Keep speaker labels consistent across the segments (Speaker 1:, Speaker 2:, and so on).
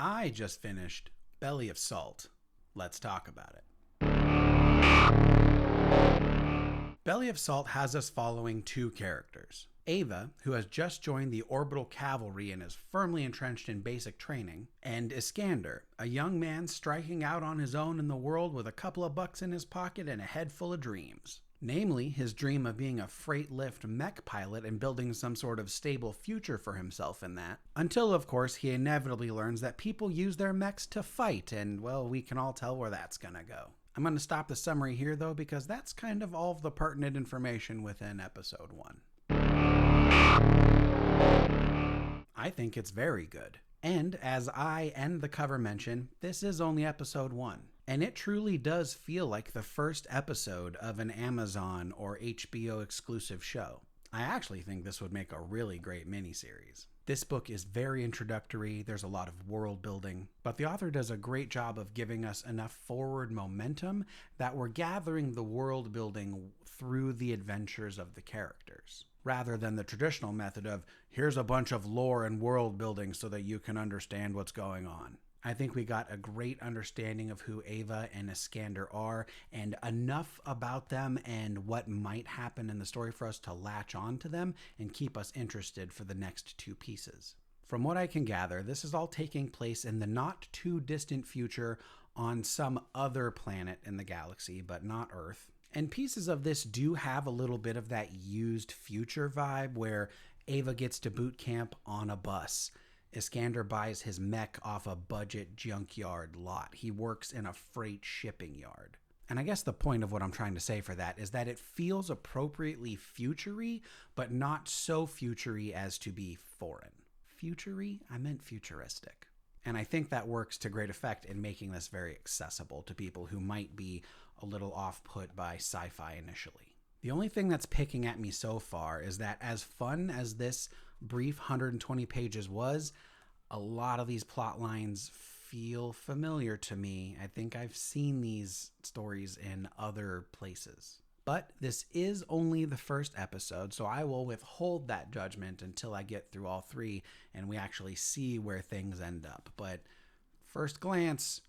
Speaker 1: I just finished Belly of Salt. Let's talk about it. Belly of Salt has us following two characters. Ava, who has just joined the Orbital Cavalry and is firmly entrenched in basic training, and Iskander, a young man striking out on his own in the world with a couple of bucks in his pocket and a head full of dreams. Namely, his dream of being a freight lift mech pilot and building some sort of stable future for himself in that. Until, of course, he inevitably learns that people use their mechs to fight, and, well, we can all tell where that's gonna go. I'm going to stop the summary here, though, because that's kind of all of the pertinent information within episode 1. I think it's very good. And as I and the cover mention, this is only episode 1. And it truly does feel like the first episode of an Amazon or HBO exclusive show. I actually think this would make a really great miniseries. This book is very introductory, there's a lot of world building, but the author does a great job of giving us enough forward momentum that we're gathering the world building through the adventures of the characters, rather than the traditional method of, here's a bunch of lore and world building so that you can understand what's going on. I think we got a great understanding of who Ava and Iskander are, and enough about them and what might happen in the story for us to latch on to them and keep us interested for the next two pieces. From what I can gather, this is all taking place in the not too distant future on some other planet in the galaxy, but not Earth. And pieces of this do have a little bit of that used future vibe where Ava gets to boot camp on a bus. Iskander buys his mech off a budget junkyard lot. He works in a freight shipping yard. And I guess the point of what I'm trying to say for that is that it feels appropriately future-y, but not so future-y as to be foreign. Future-y? I meant futuristic. And I think that works to great effect in making this very accessible to people who might be a little off-put by sci-fi initially. The only thing that's picking at me so far is that as fun as this brief 120 pages was, a lot of these plot lines feel familiar to me. I think I've seen these stories in other places. But this is only the first episode, so I will withhold that judgment until I get through all three and we actually see where things end up. But first glance,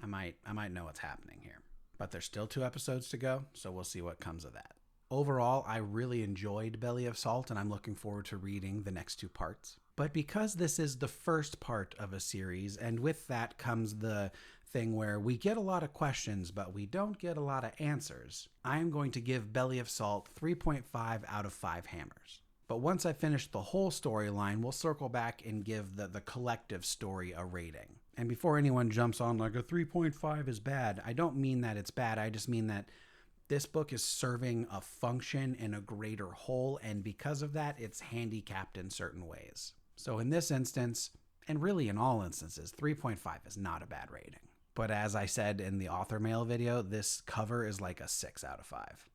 Speaker 1: I might know what's happening here. But there's still 2 episodes to go, so we'll see what comes of that. Overall, I really enjoyed Belly of Salt, and I'm looking forward to reading the next 2 parts. But because this is the first part of a series, and with that comes the thing where we get a lot of questions, but we don't get a lot of answers, I'm going to give Belly of Salt 3.5 out of 5 hammers. But once I finish the whole storyline, we'll circle back and give the collective story a rating. And before anyone jumps on like a 3.5 is bad, I don't mean that it's bad, I just mean that this book is serving a function in a greater whole, and because of that, it's handicapped in certain ways. So in this instance, and really in all instances, 3.5 is not a bad rating. But as I said in the author mail video, this cover is like a 6 out of 5.